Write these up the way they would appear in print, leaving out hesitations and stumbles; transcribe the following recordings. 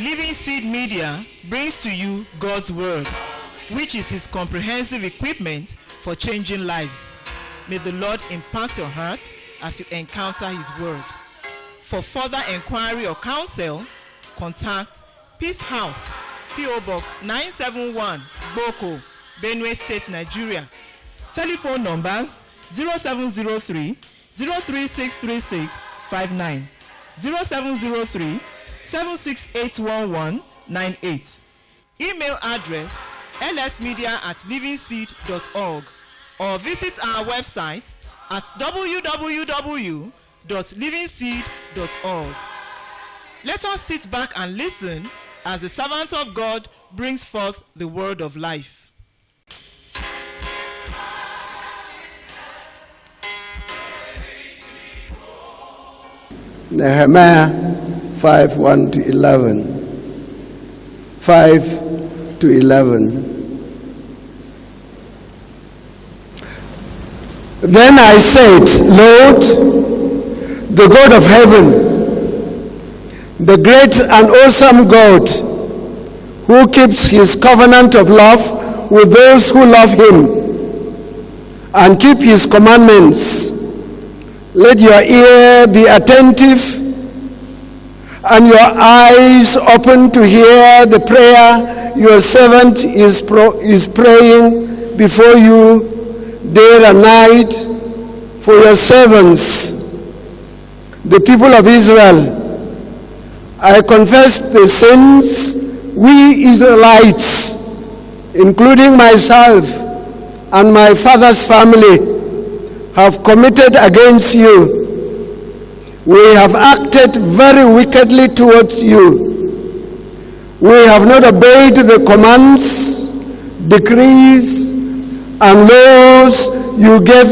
Living Seed Media brings to you God's Word, which is His comprehensive equipment for changing lives. May the Lord impact your heart as you encounter His Word. For further inquiry or counsel, contact Peace House, P.O. Box 971, Boko, Benue State, Nigeria. Telephone numbers 0703 0363659, 0703 7681198. Email address lsmedia@livingseed.org, or visit our website at www.livingseed.org. Let us sit back and listen as the servant of God brings forth the word of life. Nehemiah 5:1-11. 5-11. Then I said, Lord, the God of heaven, the great and awesome God, who keeps his covenant of love with those who love him and keep his commandments, let your ear be attentive and your eyes open to hear the prayer your servant is praying before you day and night for your servants, the people of Israel. I confess the sins we Israelites, including myself and my father's family, have committed against you. We have acted very wickedly towards you. We have not obeyed the commands, decrees, and laws you gave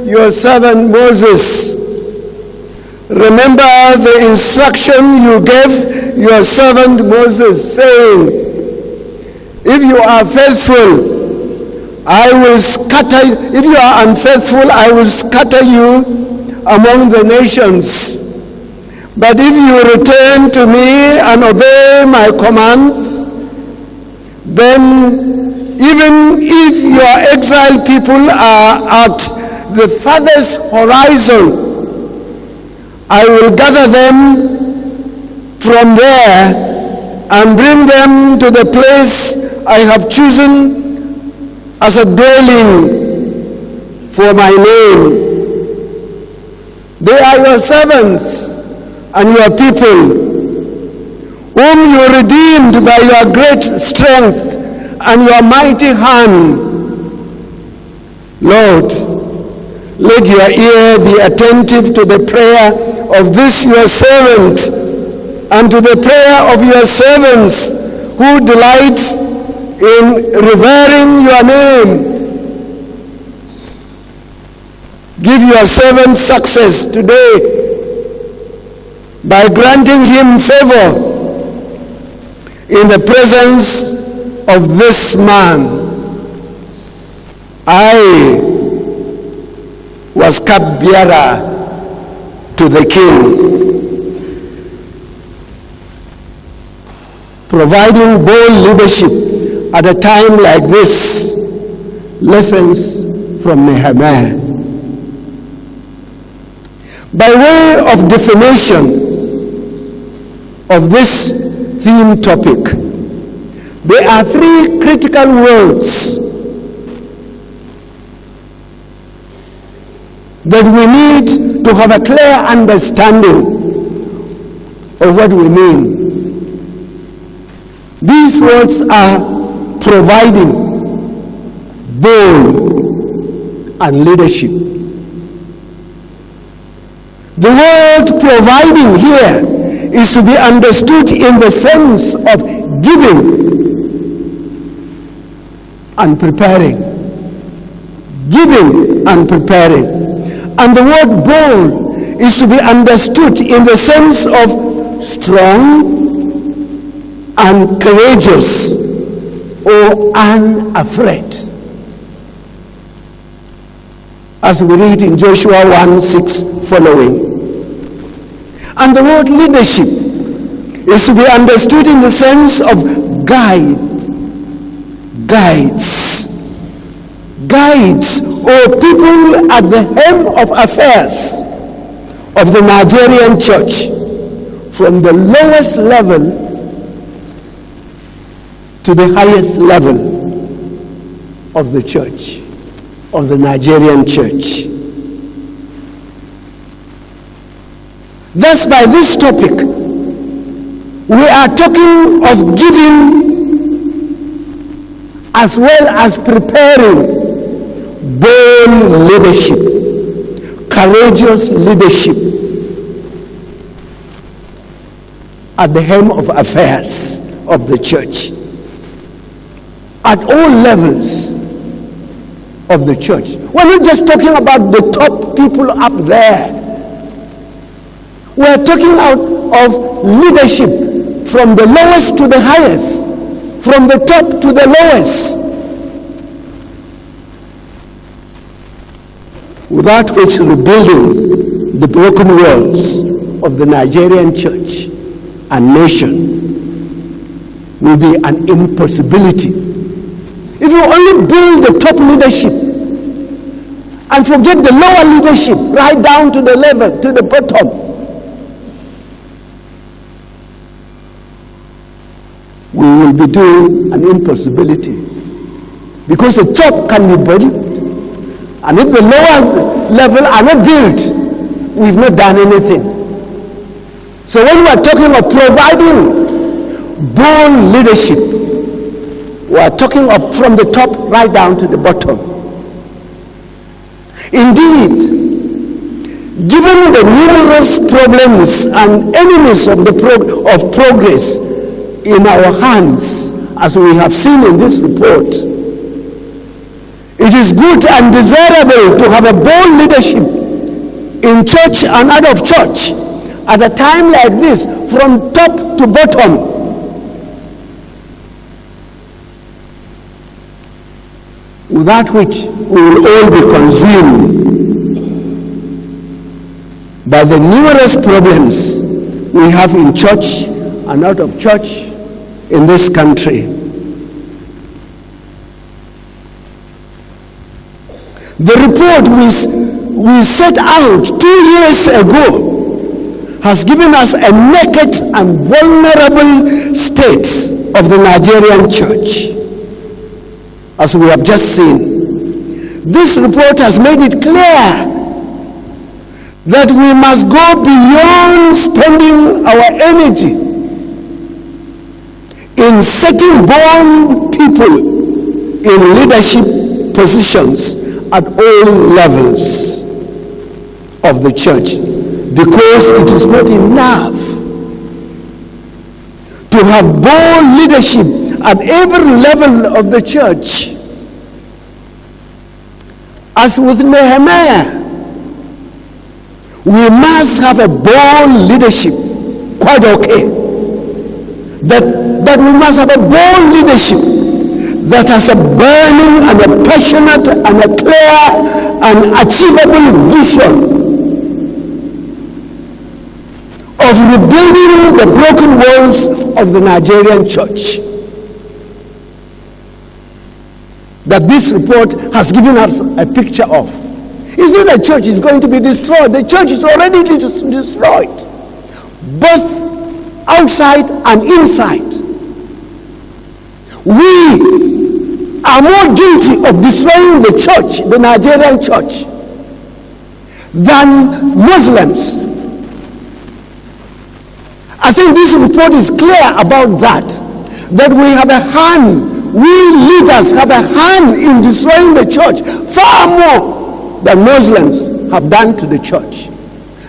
your servant Moses. Remember the instruction you gave your servant Moses, saying, if you are faithful, I will scatter you. If you are unfaithful, I will scatter you among the nations. But if you return to me and obey my commands, then even if your exiled people are at the farthest horizon, I will gather them from there and bring them to the place I have chosen as a dwelling for my name. They are your servants and your people, whom you redeemed by your great strength and your mighty hand. Lord, let your ear be attentive to the prayer of this your servant and to the prayer of your servants who delight in revering your name. Give your servant success today by granting him favor in the presence of this man. I was cupbearer to the king, providing bold leadership at a time like this. Lessons from Nehemiah. By way of definition of this theme topic, there are three critical words that we need to have a clear understanding of what we mean. These words are providing, bold, and leadership. The word providing here is to be understood in the sense of giving and preparing. Giving and preparing. And the word bold is to be understood in the sense of strong and courageous or unafraid. As we read in Joshua 1:6 following. And the word leadership is to be understood in the sense of guides, or people at the helm of affairs of the Nigerian church, from the lowest level to the highest level of the church, of the Nigerian church. Thus, by this topic, we are talking of giving as well as preparing bold leadership, courageous leadership at the helm of affairs of the church, at all levels of the church. We're not just talking about the top people up there. We're talking out of leadership from the lowest to the highest, from the top to the lowest, without which rebuilding the broken walls of the Nigerian church and nation will be an impossibility. If you only build the top leadership and forget the lower leadership right down to the level, to the bottom, we will be doing an impossibility, because the top can be built, and if the lower level are not built, we've not done anything. So when we are talking of providing bold leadership, we are talking of from the top right down to the bottom. Indeed, given the numerous problems and enemies of progress in our hands, as we have seen in this report, it is good and desirable to have a bold leadership in church and out of church at a time like this, from top to bottom. Without which we will all be consumed by the numerous problems we have in church and out of church in this country. The report we set out 2 years ago has given us a naked and vulnerable state of the Nigerian church, as we have just seen. This report has made it clear that we must go beyond spending our energy in setting born people in leadership positions at all levels of the church, because it is not enough to have bold leadership at every level of the church. As with Nehemiah, we must have a bold leadership, quite okay. But we must have a bold leadership that has a burning and a passionate and a clear and achievable vision of rebuilding the broken walls of the Nigerian church that this report has given us a picture of. It's not the church is going to be destroyed. The church is already destroyed, both outside and inside. We are more guilty of destroying the church, the Nigerian church, than Muslims. I think this report is clear about that we have a hand, we leaders have a hand in destroying the church far more than Muslims have done to the church.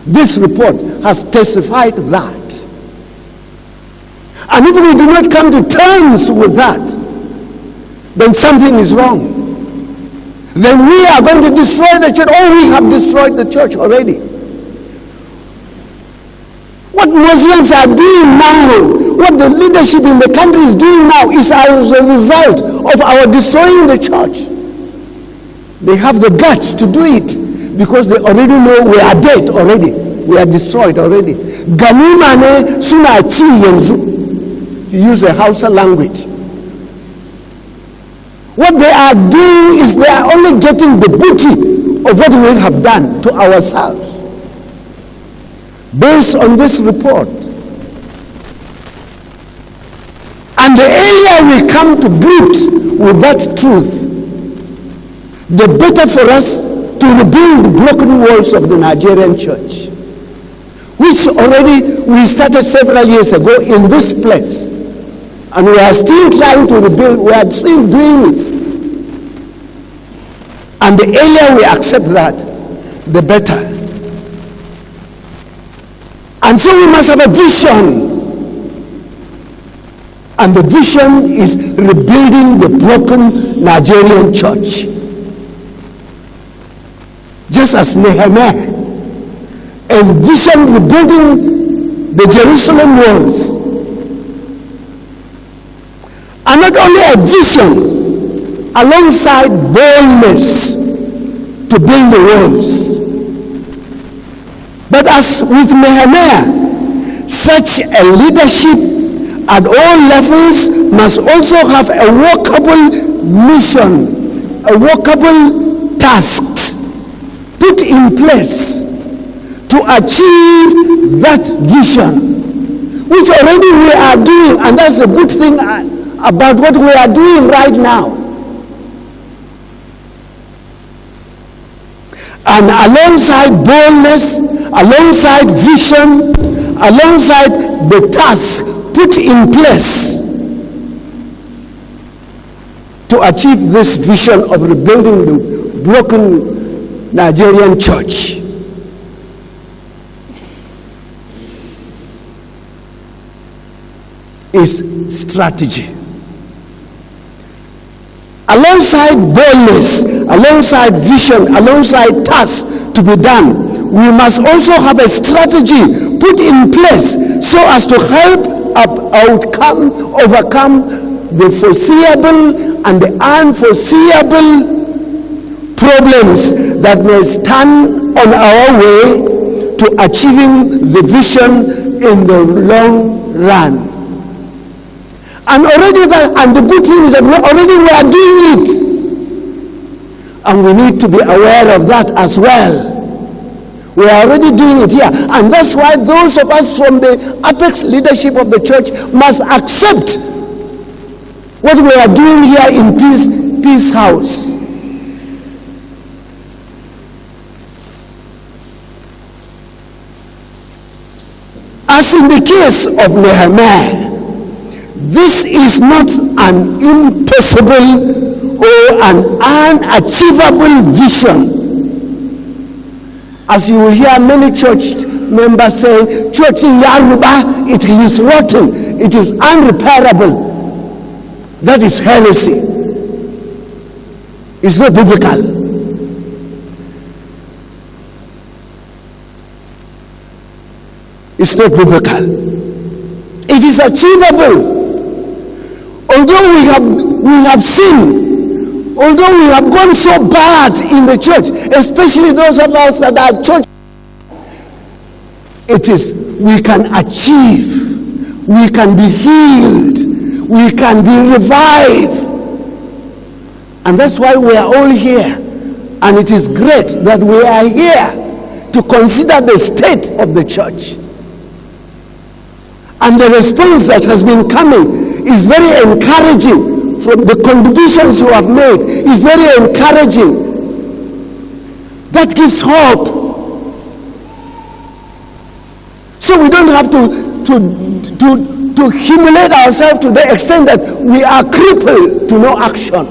This report has testified that. And if we do not come to terms with that, then something is wrong. Then we are going to destroy the church, or we have destroyed the church already. What Muslims are doing now, what the leadership in the country is doing now, is as a result of our destroying the church. They have the guts to do it because they already know we are dead already. We are destroyed already. Ganimane suna chi yanzu, to use a Hausa language. What they are doing is they are only getting the booty of what we have done to ourselves. Based on this report, and the earlier we come to grips with that truth, the better for us to rebuild the broken walls of the Nigerian church, which already we started several years ago in this place, and we are still trying to rebuild. We are still doing it, and the earlier we accept that, the better. And so we must have a vision. And the vision is rebuilding the broken Nigerian church. Just as Nehemiah envisioned rebuilding the Jerusalem walls. And not only a vision, alongside boldness to build the walls. But as with Nehemiah, such a leadership at all levels must also have a workable mission, a workable task put in place to achieve that vision, which already we are doing, and that's a good thing about what we are doing right now. And alongside boldness, alongside vision, alongside the task put in place to achieve this vision of rebuilding the broken Nigerian church, is strategy. Alongside boldness, alongside vision, alongside tasks to be done, we must also have a strategy put in place so as to help overcome the foreseeable and the unforeseeable problems that may stand on our way to achieving the vision in the long run. And the good thing is that we are doing it. And we need to be aware of that as well. We are already doing it here. And that's why those of us from the apex leadership of the church must accept what we are doing here in Peace House. As in the case of Nehemiah, this is not an impossible or an unachievable vision. As you will hear many church members say, church in Yaruba, it is rotten, it is unrepairable. That is heresy. It's not biblical. It's not biblical. It is achievable. Although we have sinned, although we have gone so bad in the church, especially those of us that are church, we can achieve, we can be healed, we can be revived. And that's why we are all here. And it is great that we are here to consider the state of the church. And the response that has been coming is very encouraging. From the contributions you have made is very encouraging. That gives hope. So we don't have to humiliate ourselves to the extent that we are crippled to no action.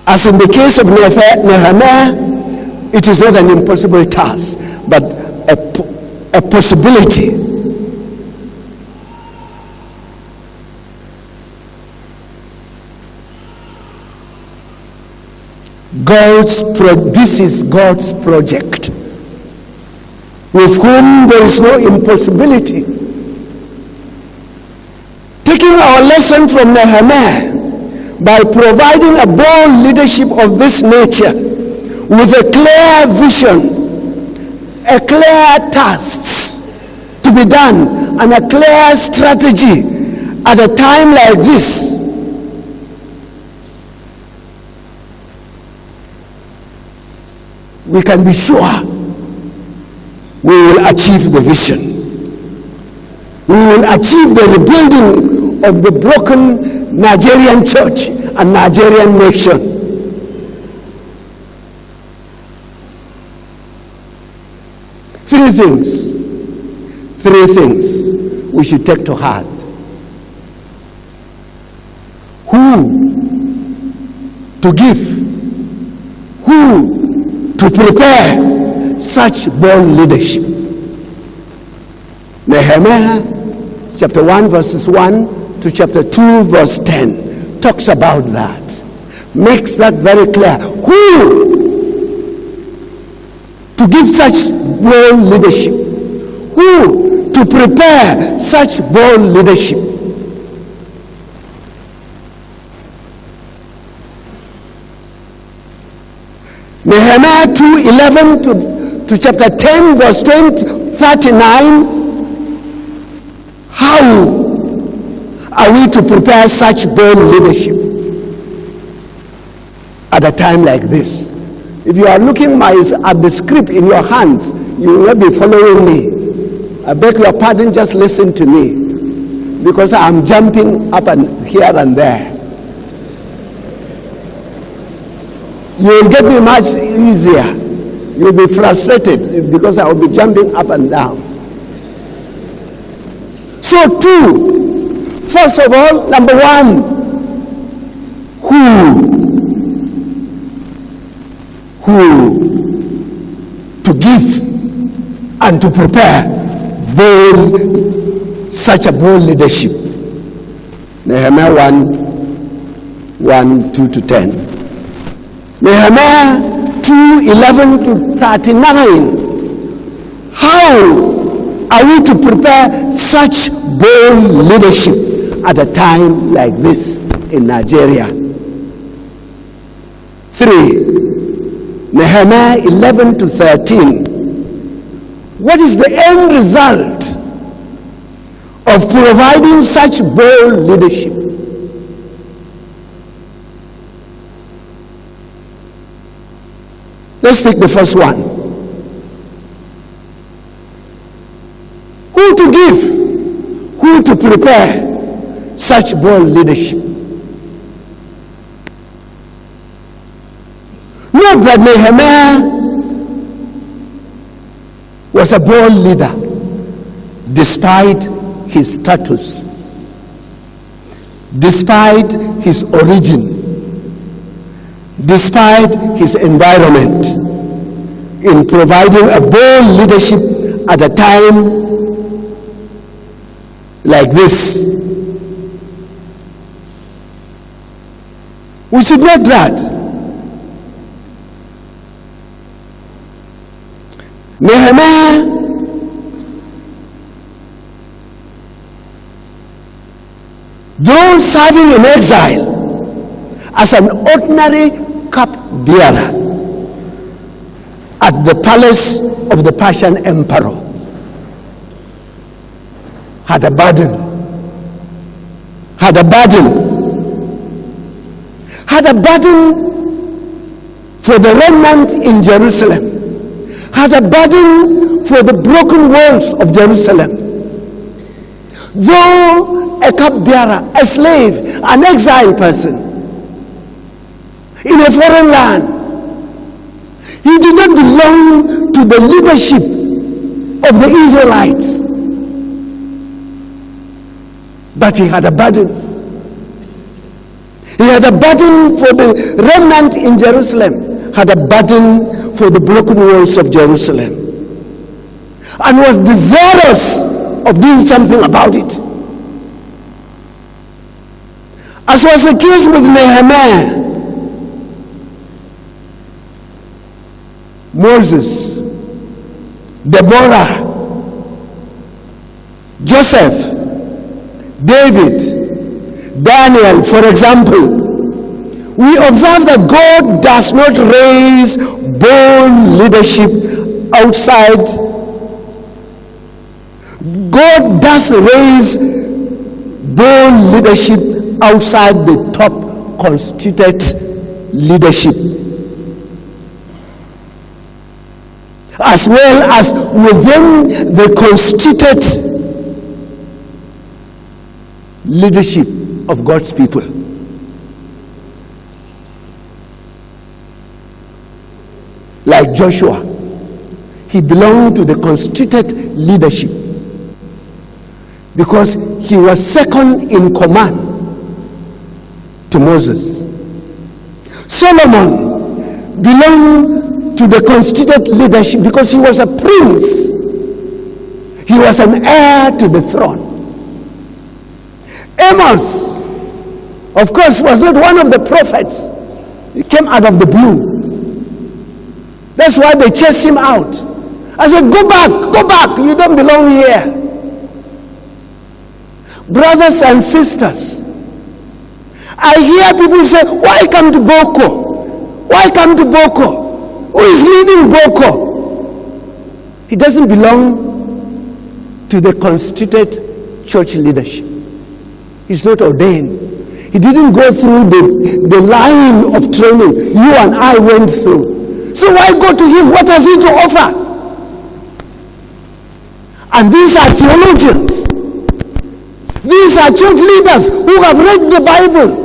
As in the case of Nehemiah, it is not an impossible task, but a possibility. This is God's project, with whom there is no impossibility. Taking our lesson from Nehemiah, by providing a bold leadership of this nature, with a clear vision, a clear task to be done, and a clear strategy at a time like this, we can be sure we will achieve the vision. We will achieve the rebuilding of the broken Nigerian church and Nigerian nation. Three things we should take to heart. Who to give? Who to prepare such bold leadership? Nehemiah chapter 1 verses 1 to chapter 2 verse 10 talks about that. Makes that very clear. Who to give such bold leadership? Who to prepare such bold leadership? Nehemiah 2:11 to chapter 10 verse 39. How are we to prepare such bold leadership at a time like this? If you are looking at the script in your hands, you will not be following me. I beg your pardon, just listen to me, because I am jumping up and here and there. You will get me much easier. You will be frustrated because I will be jumping up and down. So first of all, number one, who to give and to prepare such a bold leadership. Nehemiah 1, 2 to 10. Nehemiah 2:11 to 39. How are we to prepare such bold leadership at a time like this in Nigeria? 3. Nehemiah 11 to 13. What is the end result of providing such bold leadership? Let's take the first one. Who to give? Who to prepare such bold leadership? Note that Nehemiah was a bold leader despite his status, despite his origin, despite his environment, in providing a bold leadership at a time like this. We should note that Nehemiah though serving in exile as an ordinary cup-bearer at the palace of the Persian emperor, had a burden for the remnant in Jerusalem, had a burden for the broken walls of Jerusalem. Though a cupbearer, a slave, an exiled person in a foreign land, he did not belong to the leadership of the Israelites, but he had a burden. He had a burden for the remnant in Jerusalem, had a burden for the broken walls of Jerusalem, and was desirous of doing something about it. As was the case with Nehemiah, Moses, Deborah, Joseph, David, Daniel, for example, we observe that God does not raise bold leadership outside. God does raise bold leadership outside the top constituted leadership, as well as within the constituted leadership of God's people. Like Joshua, he belonged to the constituted leadership because he was second in command to Moses. Solomon belonged to the constituted leadership because he was a prince. He was an heir to the throne. Amos, of course, was not one of the prophets. He came out of the blue. That's why they chased him out. I said, go back, you don't belong here. Brothers and sisters, I hear people say, why come to Boko? Why come to Boko? Who is leading Boko? He doesn't belong to the constituted church leadership. He's not ordained. He didn't go through the line of training you and I went through. So why go to him? What has he to offer? And these are theologians. These are church leaders who have read the Bible.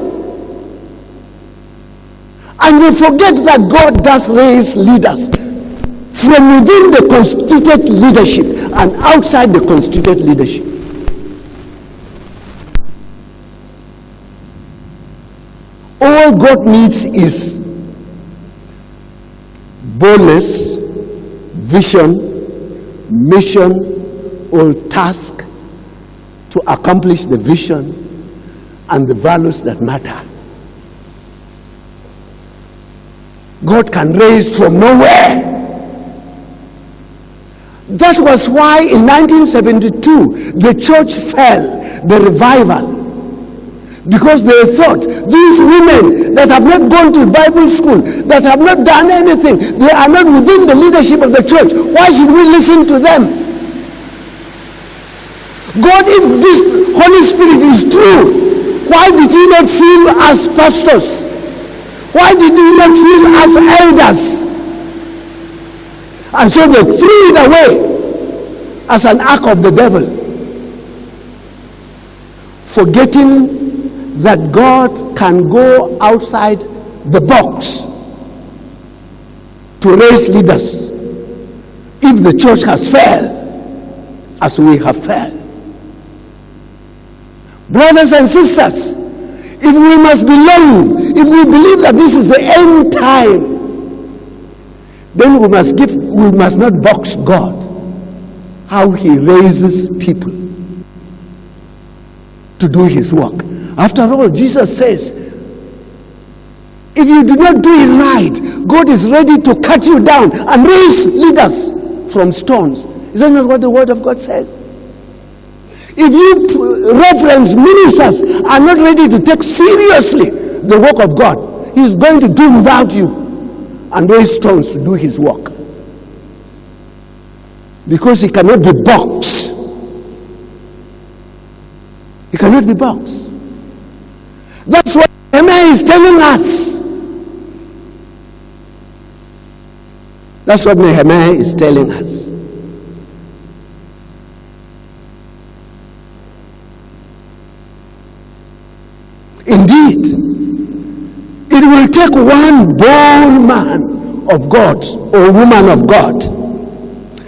And they forget that God does raise leaders from within the constituted leadership and outside the constituted leadership. All God needs is boldness, vision, mission, or task to accomplish the vision and the values that matter. God can raise from nowhere. That was why in 1972 the church fell, the revival. Because they thought these women that have not gone to Bible school, that have not done anything, they are not within the leadership of the church. Why should we listen to them? God, if this Holy Spirit is true, why did he not fill us pastors? Why did he not fill us elders? And so they threw it away as an act of the devil, forgetting that God can go outside the box to raise leaders if the church has failed as we have failed. Brothers and sisters, if we must belong, if we believe that this is the end time, then we must not box God how he raises people to do his work. After all, Jesus says, if you do not do it right, God is ready to cut you down and raise leaders from stones. Is that not what the word of God says? If you reverence ministers are not ready to take seriously the work of God, he is going to do without you and raise stones to do his work. Because he cannot be boxed. He cannot be boxed. That's what Nehemiah is telling us. That's what Nehemiah is telling us. Indeed, it will take one bold man of God or woman of God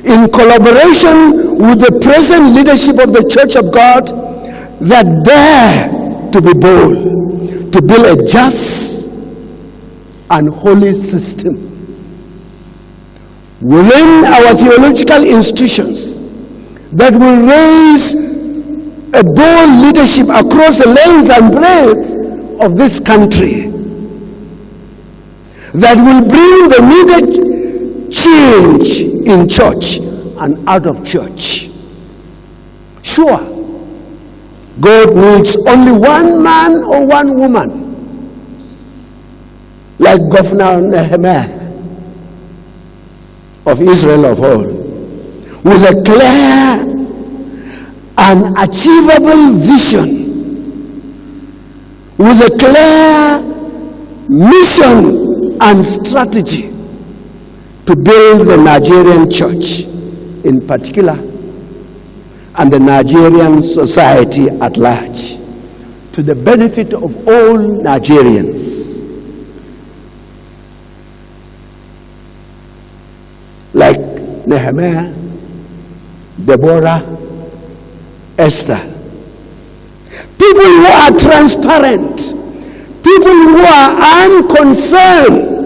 in collaboration with the present leadership of the Church of God that dare to be bold, to build a just and holy system within our theological institutions that will raise a bold leadership across the length and breadth of this country, that will bring the needed change in church and out of church. Sure, God needs only one man or one woman like Governor Nehemiah of Israel of old, with a clear and achievable vision, with a clear mission and strategy to build the Nigerian church in particular and the Nigerian society at large to the benefit of all Nigerians. Like Nehemiah, Deborah, Esther. People who are transparent, people who are unconcerned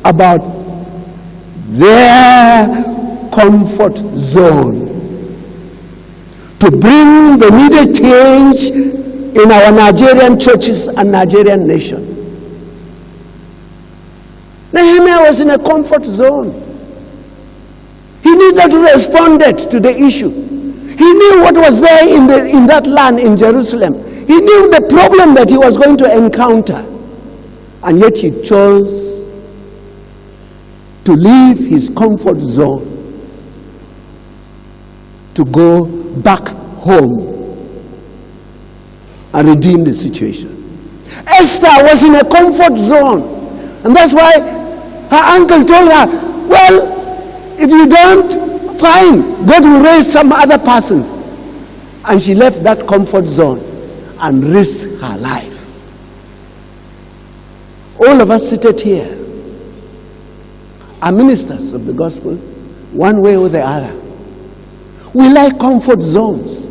about their comfort zone to bring the needed change in our Nigerian churches and Nigerian nation. Nehemiah was in a comfort zone. He needed to respond to the issue. He knew what was there in that land in Jerusalem. He knew the problem that he was going to encounter. And yet he chose to leave his comfort zone to go back home and redeem the situation. Esther was in a comfort zone. And that's why her uncle told her, well, if you don't, fine, God will raise some other persons. And she left that comfort zone and risked her life. All of us seated here are ministers of the gospel, one way or the other. We like comfort zones.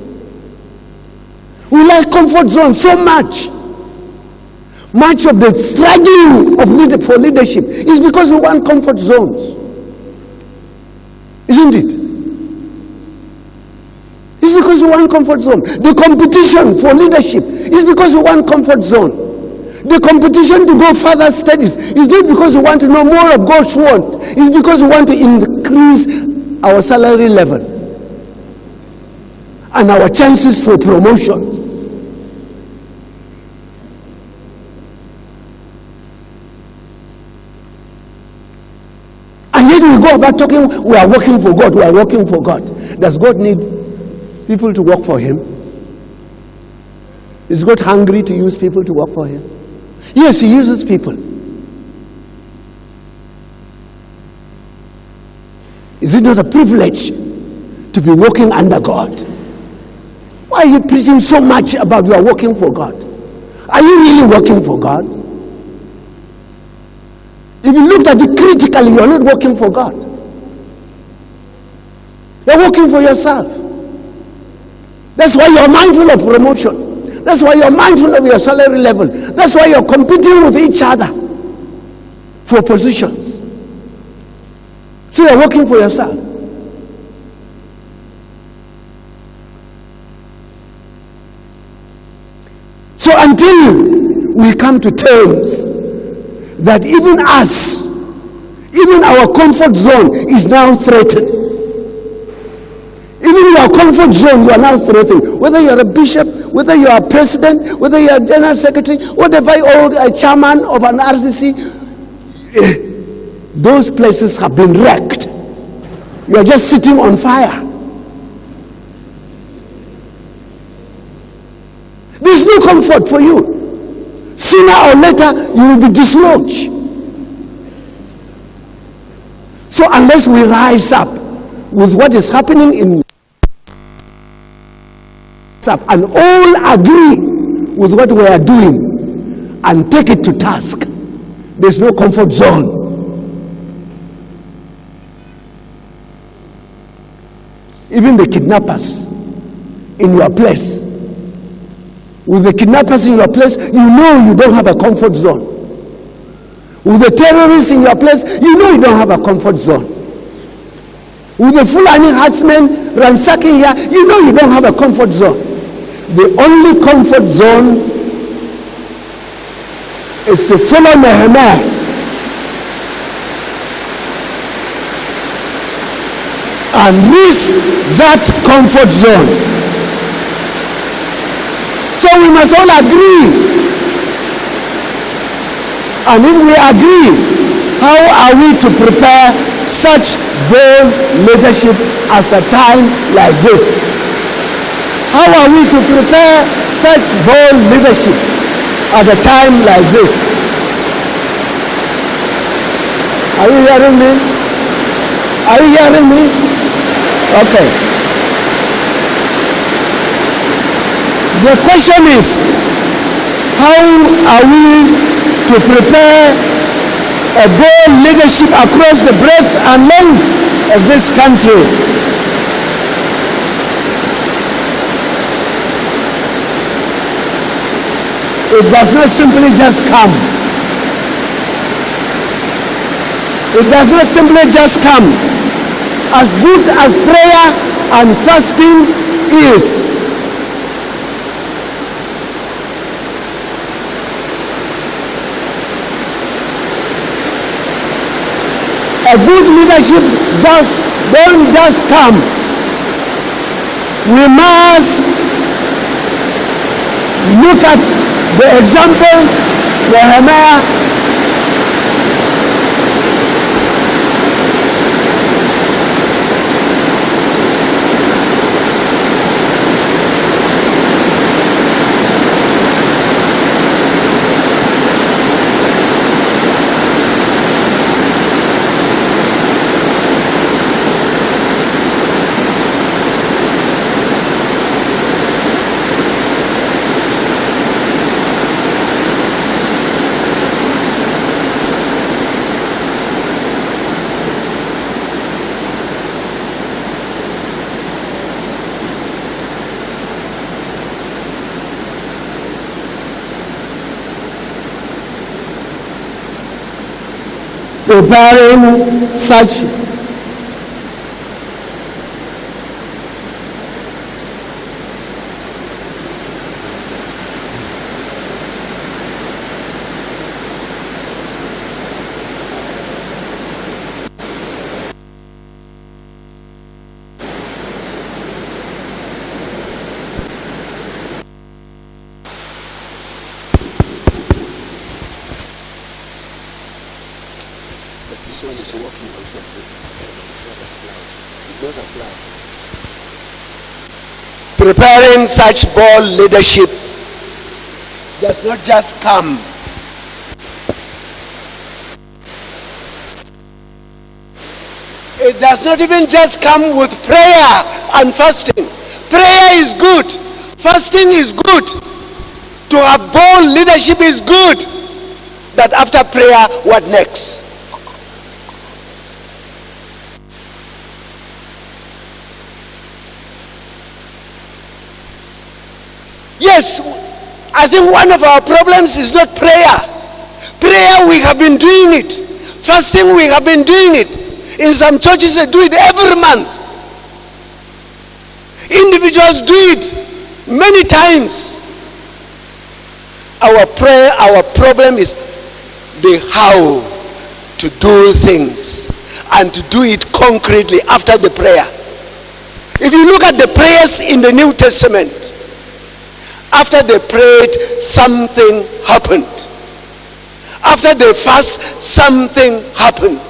We like comfort zones so much. Much of the struggling for leadership is because we want comfort zones. Isn't it? It's because we want comfort zone. The competition for leadership is because we want comfort zone. The competition to go further studies is not because we want to know more of God's word. It's because we want to increase our salary level and our chances for promotion. And yet we go about talking, we are working for God, we are working for God. Does God need people to work for him? Is God hungry to use people to work for him? Yes, he uses people. Is it not a privilege to be working under God? Why are you preaching so much about you are working for God? Are you really working for God? If you looked at it critically, you are not working for God. You are working for yourself. That's why you are mindful of promotion. That's why you are mindful of your salary level. That's why you are competing with each other for positions. So you are working for yourself. So until we come to terms that even us, even our comfort zone is now threatened. Even your comfort zone, you are now threatened. Whether you are a bishop, whether you are a president, whether you are a general secretary, whatever, or a chairman of an RCC, those places have been wrecked. You are just sitting on fire. There's no comfort for you. Sooner or later, you will be dislodged. So unless we rise up with what is happening and all agree with what we are doing and take it to task, there's no comfort zone. Even the kidnappers in your place, with the kidnappers in your place, you know you don't have a comfort zone. With the terrorists in your place, you know you don't have a comfort zone. With the Fulani herdsmen ransacking here, you know you don't have a comfort zone. The only comfort zone is to follow Nehemiah and risk that comfort zone. So we must all agree And if we agree, how are we to prepare such bold leadership at a time like this? How are we to prepare such bold leadership at a time like this? Are you hearing me? Are you hearing me? Okay. The question is, how are we to prepare a bold leadership across the breadth and length of this country? It does not simply just come. It does not simply just come. As good as prayer and fasting is, a good leadership don't just come. We must look at the example Nehemiah preparing such This one is working on something. It's not as loud. It's not as loud. Preparing such bold leadership does not just come. It does not even just come with prayer and fasting. Prayer is good. Fasting is good. To have bold leadership is good. But after prayer, what next? Yes, I think one of our problems is not prayer. Prayer, we have been doing it. Fasting, we have been doing it. In some churches, they do it every month. Individuals do it many times. Our prayer, our problem is the how to do things and to do it concretely after the prayer. If you look at the prayers in the New Testament, after they prayed, something happened. After they fast, something happened.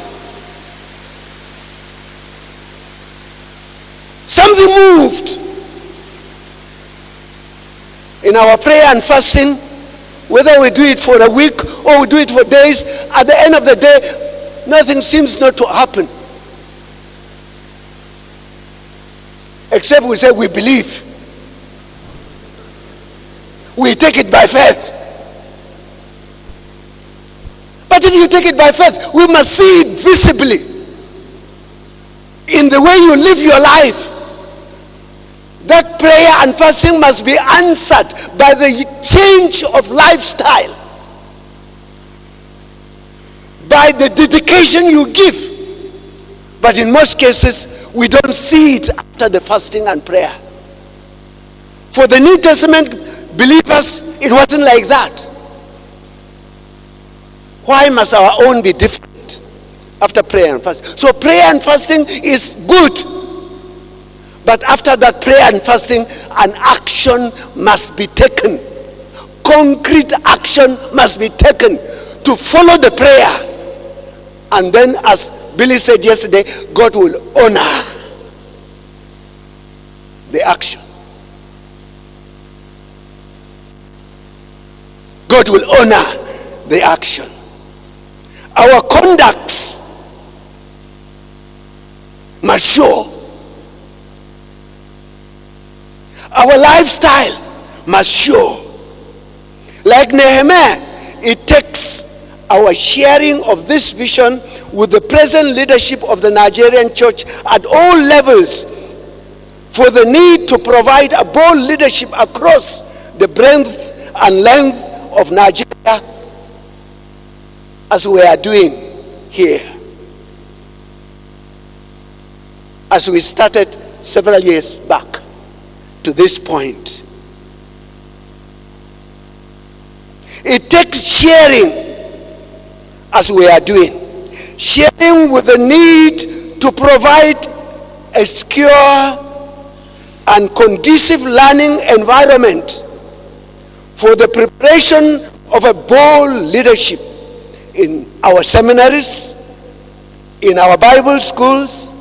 Something moved. In our prayer and fasting, whether we do it for a week or we do it for days, at the end of the day, nothing seems not to happen. Except we say we believe. We take it by faith. But if you take it by faith, we must see it visibly in the way you live your life. That prayer and fasting must be answered by the change of lifestyle, by the dedication you give. But in most cases, we don't see it after the fasting and prayer. For the New Testament believers, it wasn't like that. Why must our own be different after prayer and fasting? So prayer and fasting is good. But after that prayer and fasting, an action must be taken. Concrete action must be taken to follow the prayer. And then, as Billy said yesterday, God will honor the action. God will honor the action. Our conduct must show. Our lifestyle must show. Like Nehemiah, it takes our sharing of this vision with the present leadership of the Nigerian church at all levels for the need to provide a bold leadership across the breadth and length of Nigeria, as we are doing here. As we started several years back to this point. It takes sharing, as we are doing. Sharing with the need to provide a secure and conducive learning environment for the preparation of a bold leadership in our seminaries, in our Bible schools,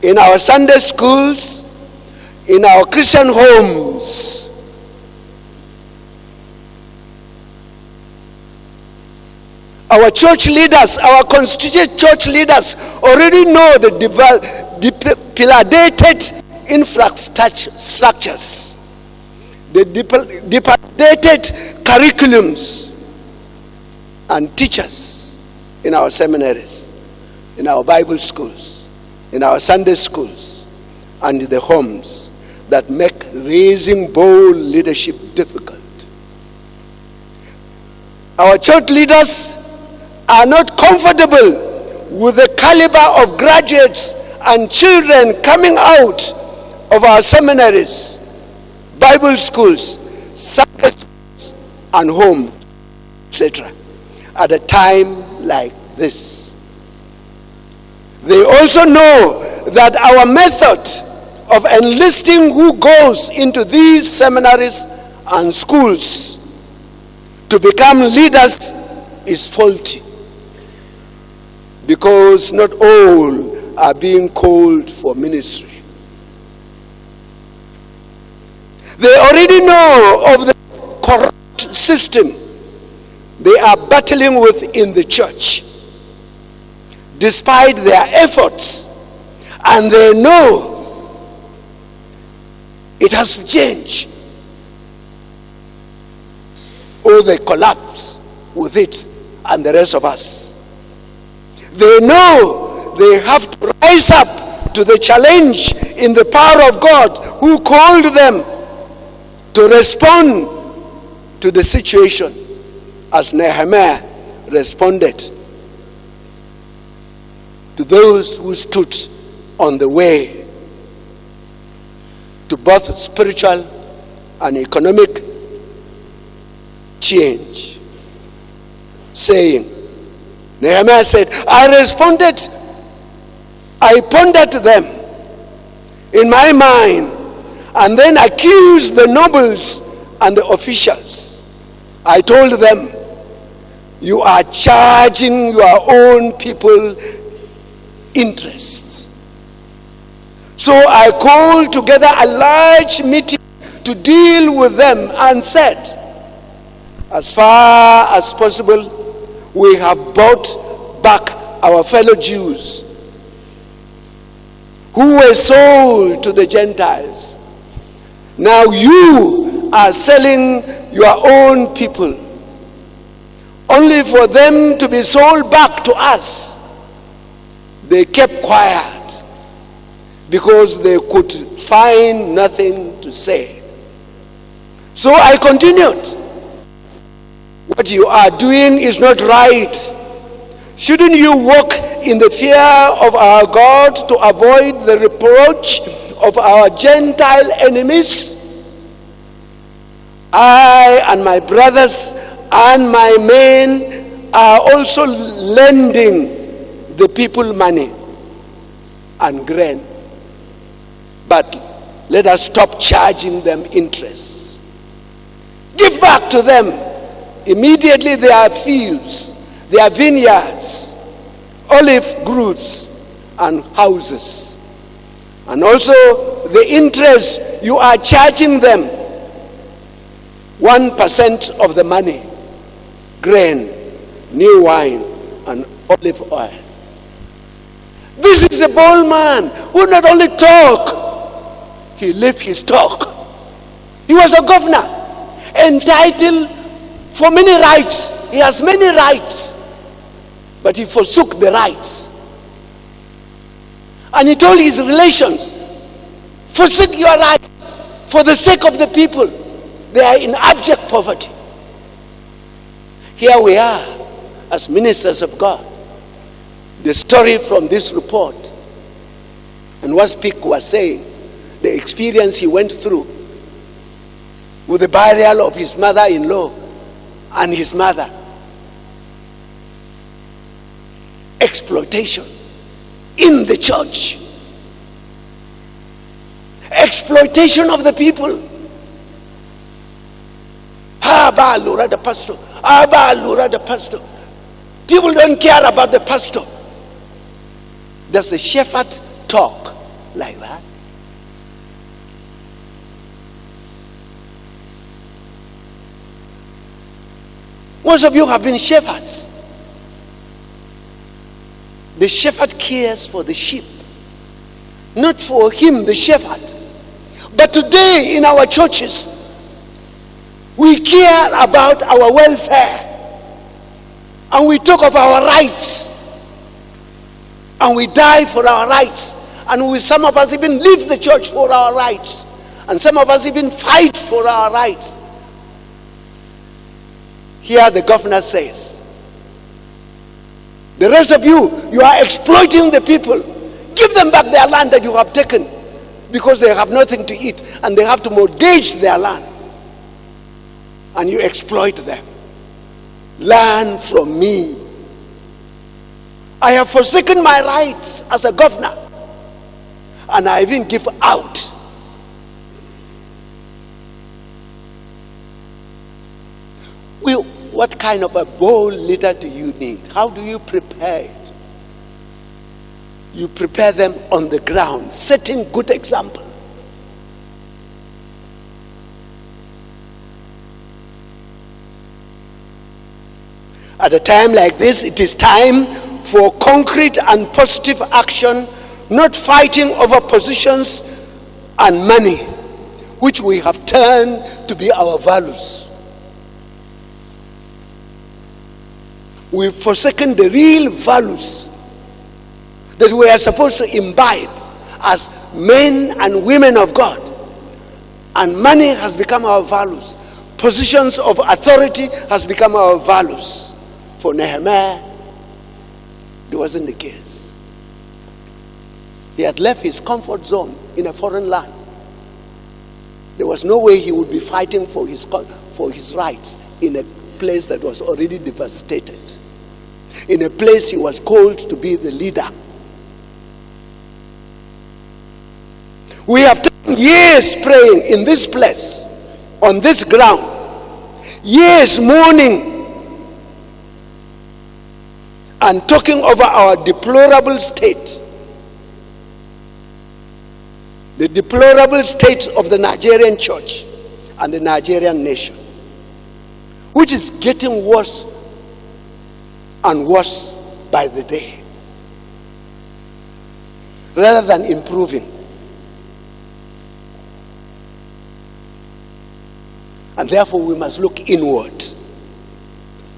in our Sunday schools, in our Christian homes. Our church leaders, our constituted church leaders already know the dilapidated infrastructures, the dilapidated curriculums and teachers in our seminaries, in our Bible schools, in our Sunday schools, and in the homes that make raising bold leadership difficult. Our church leaders are not comfortable with the caliber of graduates and children coming out of our seminaries, Bible schools, Sunday schools, and home, etc., at a time like this. They also know that our method of enlisting who goes into these seminaries and schools to become leaders is faulty, because not all are being called for ministry. They already know of the corrupt system they are battling with in the church, despite their efforts, and they know it has to change, or they collapse with it and the rest of us. They know they have to rise up to the challenge in the power of God who called them to respond to the situation as Nehemiah responded to those who stood on the way to both spiritual and economic change, saying, Nehemiah said, I responded, I pondered them in my mind, and then accused the nobles and the officials. I told them, you are charging your own people interests. So I called together a large meeting to deal with them and said, as far as possible, we have bought back our fellow Jews who were sold to the Gentiles. Now you are selling your own people only for them to be sold back to us. They kept quiet because they could find nothing to say. So I continued. What you are doing is not right. Shouldn't you walk in the fear of our God to avoid the reproach of our Gentile enemies? I and my brothers and my men are also lending the people money and grain. But let us stop charging them interests. Give back to them immediately their fields their vineyards, olive groves, and houses. And also the interest you are charging them, 1% of the money, grain, new wine, and olive oil. This is a bold man who not only talk, he lived his talk. He was a governor, entitled for many rights. He has many rights, but he forsook the rights. And he told his relations, forsake your rights for the sake of the people. They are in abject poverty. Here we are as ministers of God. The story from this report and what Speak was saying, the experience he went through with the burial of his mother-in-law and his mother. Exploitation in the church. Exploitation of the people. Abba Lura the pastor. Abba Lura the pastor. People don't care about the pastor. Does the shepherd talk like that? Most of you have been shepherds. The shepherd cares for the sheep, not for him, the shepherd. But today in our churches, we care about our welfare, and we talk of our rights, and we die for our rights, and some of us even leave the church for our rights, and some of us even fight for our rights. Here the governor says, the rest of you, you are exploiting the people. Give them back their land that you have taken, because they have nothing to eat and they have to mortgage their land. And you exploit them. Learn from me. I have forsaken my rights as a governor, and I even give out. Well, what kind of a bold leader do you need? How do you prepare it? You prepare them on the ground, setting good example. At a time like this, it is time for concrete and positive action, not fighting over positions and money, which we have turned to be our values. We've forsaken the real values that we are supposed to imbibe as men and women of God. And money has become our values. Positions of authority has become our values. For Nehemiah, it wasn't the case. He had left his comfort zone in a foreign land. There was no way he would be fighting for his rights in a place that was already devastated. In a place he was called to be the leader. We have taken years praying in this place, on this ground, years mourning and talking over our deplorable state, the deplorable state of the Nigerian church and the Nigerian nation, which is getting worse and worse by the day, rather than improving. And therefore we must look inward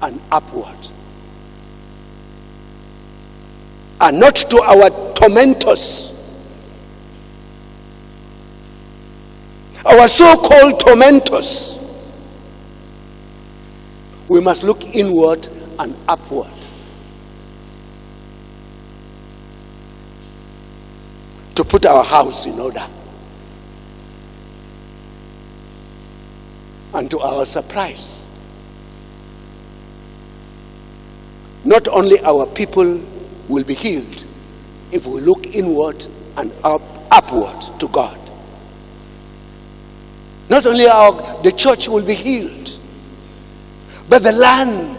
and upward, and not to our tormentors, our so-called tormentors. We must look inward and upward. To put our house in order. And to our surprise, not only our people will be healed if we look inward and upward to God. Not only the church will be healed, but the land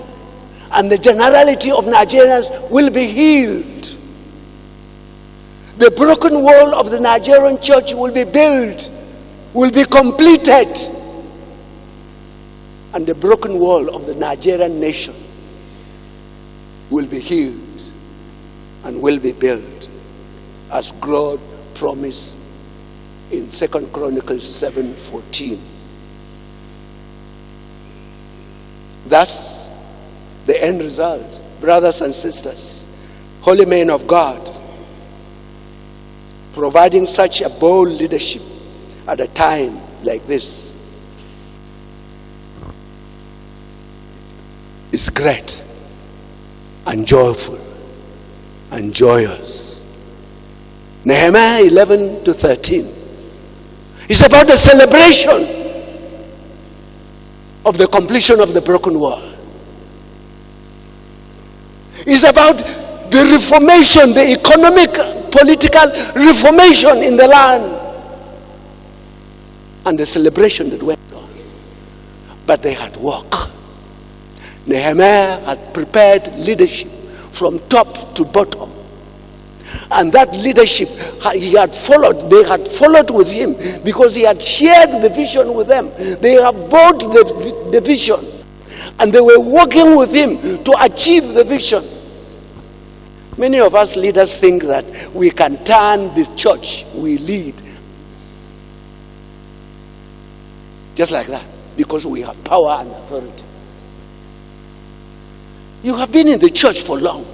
and the generality of Nigerians will be healed. The broken wall of the Nigerian church will be built, will be completed, and the broken wall of the Nigerian nation will be healed and will be built, as God promised in 2 Chronicles 7:14. That's the end result, brothers and sisters, holy men of God, providing such a bold leadership at a time like this is great and joyful and joyous. Nehemiah 11-13 is about the celebration of the completion of the broken wall. It's about the reformation, the economic, political reformation in the land, and the celebration that went on. But they had work. Nehemiah had prepared leadership from top to bottom. And that leadership, they had followed with him because he had shared the vision with them. They have bought the vision, and they were working with him to achieve the vision. Many of us leaders think that we can turn the church we lead just like that because we have power and authority. You have been in the church for long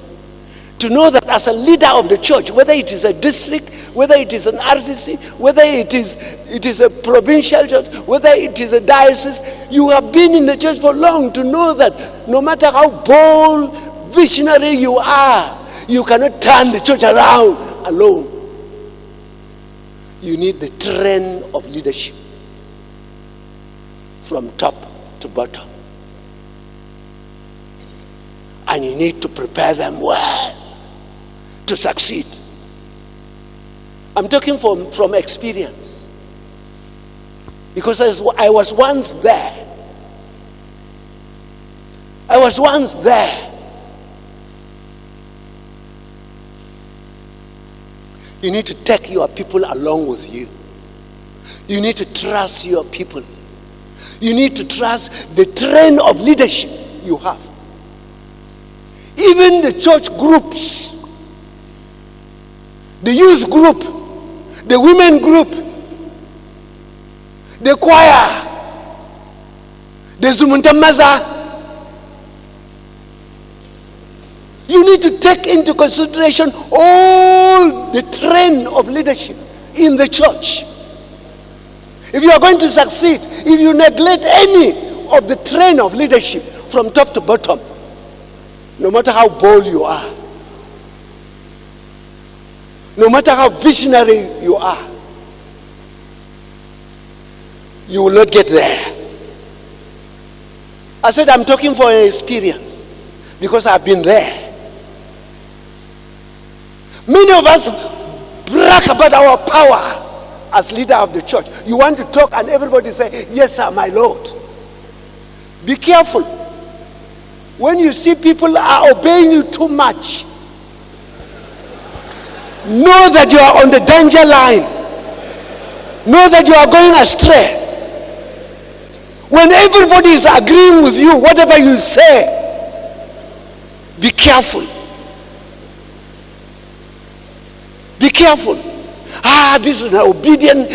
to know that as a leader of the church, whether it is a district, whether it is an RCC, whether it is a provincial church, whether it is a diocese, you have been in the church for long to know that no matter how bold, visionary you are, you cannot turn the church around alone. You need the train of leadership from top to bottom. And you need to prepare them well to succeed. I'm talking from experience. Because I was once there. I was once there. You need to take your people along with you. You need to trust your people. You need to trust the train of leadership you have. Even the church groups, the youth group, the women group, the choir, the Zumuntamaza, you need to take into consideration all the train of leadership in the church. If you are going to succeed, if you neglect any of the train of leadership from top to bottom, no matter how bold you are, no matter how visionary you are, you will not get there. I said I'm talking for an experience because I've been there. Many of us brag about our power as leader of the church. You want to talk and everybody say, yes sir, my Lord. Be careful. When you see people are obeying you too much, know that you are on the danger line. Know that you are going astray. When everybody is agreeing with you, whatever you say, be careful. Be careful. This is an obedient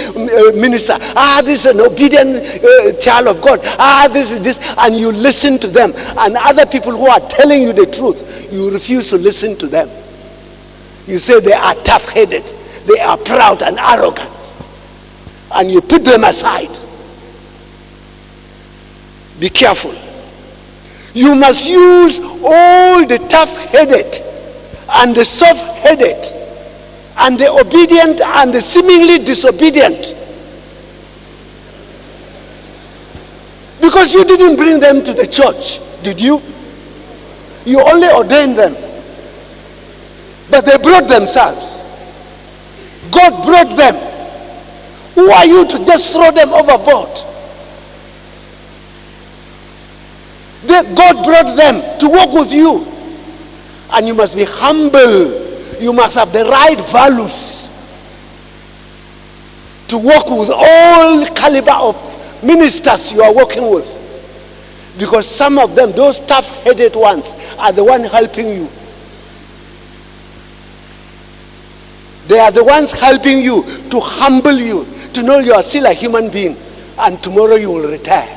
minister. This is an obedient child of God. This is this. And you listen to them. And other people who are telling you the truth, you refuse to listen to them. You say they are tough-headed. They are proud and arrogant. And you put them aside. Be careful. You must use all the tough-headed and the soft-headed and the obedient and the seemingly disobedient. Because you didn't bring them to the church, did you? You only ordained them. But they brought themselves. God brought them. Who are you to just throw them overboard? God brought them to walk with you. And you must be humble. You must have the right values to work with all caliber of ministers you are working with. Because some of them, those tough-headed ones, are the ones helping you. They are the ones helping you, to humble you, to know you are still a human being, and tomorrow you will retire.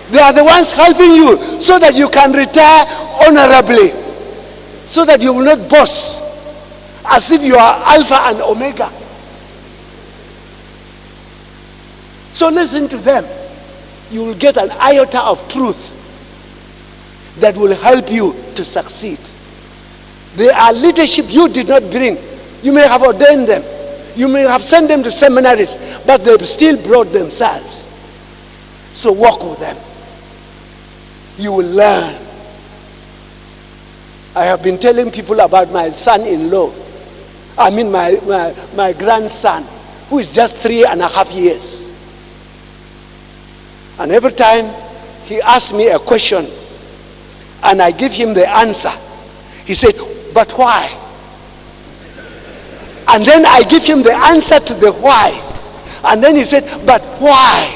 They are the ones helping you so that you can retire honorably, so that you will not boast as if you are Alpha and Omega. So listen to them. You will get an iota of truth that will help you to succeed. They are leadership you did not bring. You may have ordained them. You may have sent them to seminaries, but they've still brought themselves. So walk with them. You will learn. I have been telling people about my son-in-law. I mean my grandson, who is just 3.5 years. And every time he asks me a question and I give him the answer, he said, but why? And then I give him the answer to the why. And then he said, but why?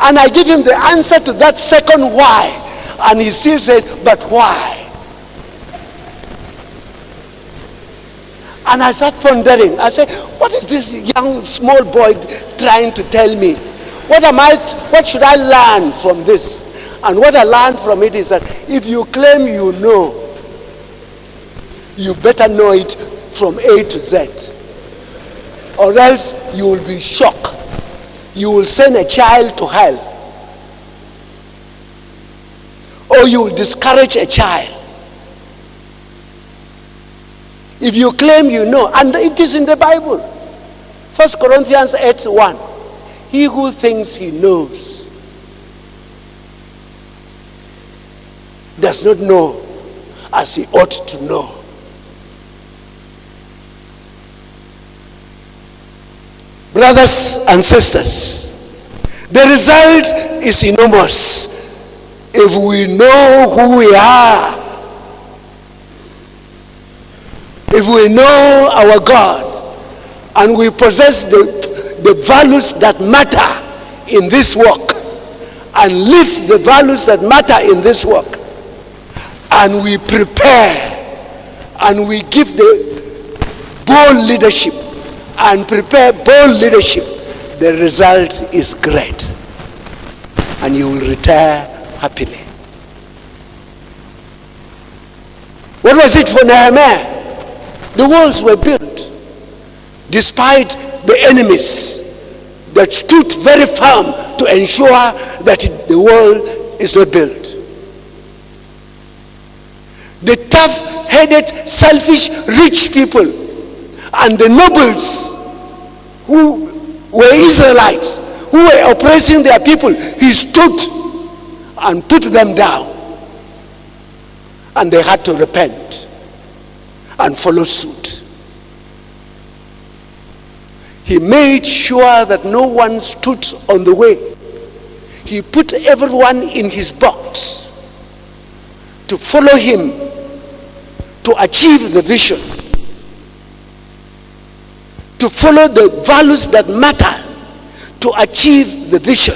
And I give him the answer to that second why. And he still says, but why? And I start pondering. I say, what is this young small boy trying to tell me? What should I learn from this? And what I learned from it is that if you claim you know, you better know it from A to Z. Or else you will be shocked. You will send a child to hell. Or you will discourage a child. If you claim you know, and it is in the Bible. 1 Corinthians 8:1. He who thinks he knows does not know as he ought to know. Brothers and sisters, the result is enormous if we know who we are, if we know our God, and we possess the values that matter in this work, and live the values that matter in this work, and we prepare, and we give the bold leadership, and prepare bold leadership, the result is great, and you will retire happily. What was it for Nehemiah? The walls were built despite the enemies that stood very firm to ensure that the wall is not built. The tough-headed, selfish, rich people and the nobles who were Israelites, who were oppressing their people, he stood and put them down. And they had to repent and follow suit. He made sure that no one stood on the way. He put everyone in his box to follow him, to achieve the vision, to follow the values that matter, to achieve the vision.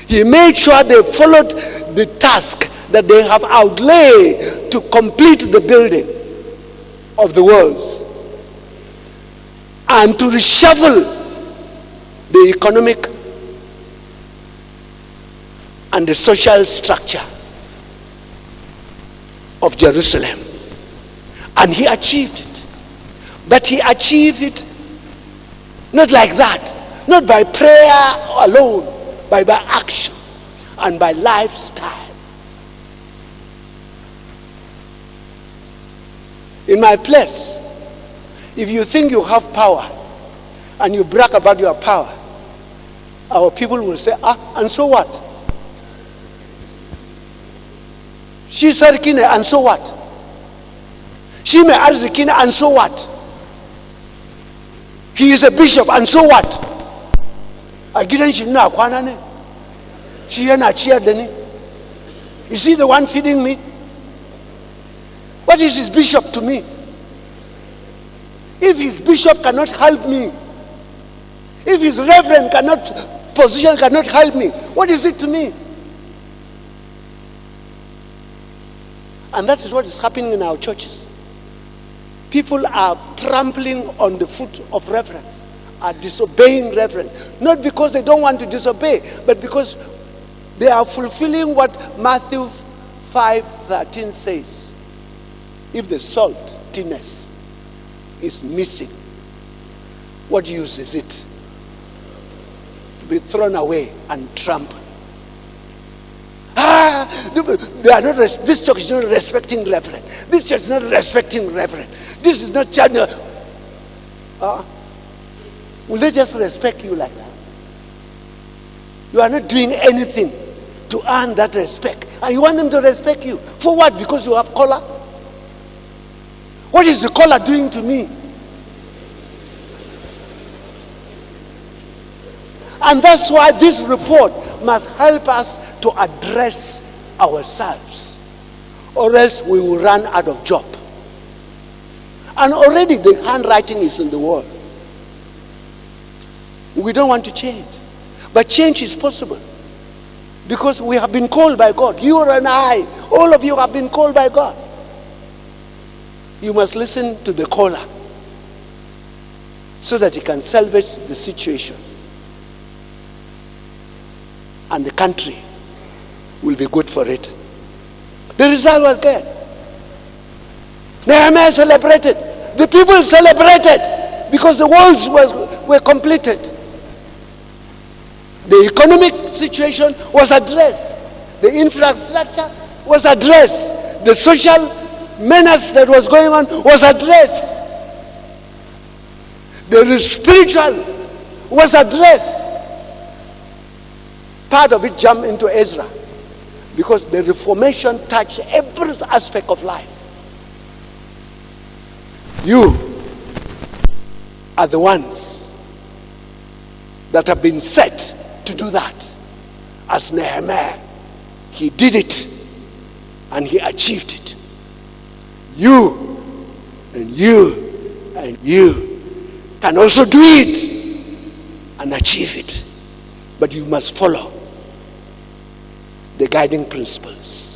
He made sure they followed the task that they have outlay to complete the building of the walls, and to reshuffle the economic and the social structure of Jerusalem. And he achieved it. But he achieved it not like that, not by prayer alone, but by action and by lifestyle. In my place, if you think you have power and you brag about your power, our people will say, and so what? She Sarkine, and so what? She may Arzikine, and so what? He is a bishop, and so what? A gidan shi na kwana ne. Shi yana ciyar da ni. Is he the one feeding me? What is his bishop to me? If his bishop cannot help me, if his reverend position cannot help me, what is it to me? And that is what is happening in our churches. People are trampling on the foot of reverence, are disobeying reverence. Not because they don't want to disobey, but because they are fulfilling what Matthew 5:13 says. If the saltiness is missing, what use is it? To be thrown away and trampled. They are not. This church is not respecting reverend. This church is not respecting reverend. This is not church. Will they just respect you like that? You are not doing anything to earn that respect, and you want them to respect you for what? Because you have collar. What is the collar doing to me? And that's why this report must help us to address ourselves, or else we will run out of job. And already the handwriting is in the wall. We don't want to change, but change is possible because we have been called by God. You and I, all of you have been called by God. You must listen to the caller so that he can salvage the situation, and the country will be good for it. The result was good. Nehemiah celebrated. The people celebrated because the walls were completed. The economic situation was addressed. The infrastructure was addressed. The social menace that was going on was addressed. The spiritual was addressed. Part of it jumped into Ezra because the Reformation touched every aspect of life. You are the ones that have been set to do that. As Nehemiah, he did it and he achieved it. You and you and you can also do it and achieve it. But you must follow the guiding principles.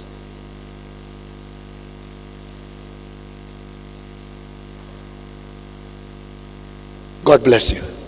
God bless you.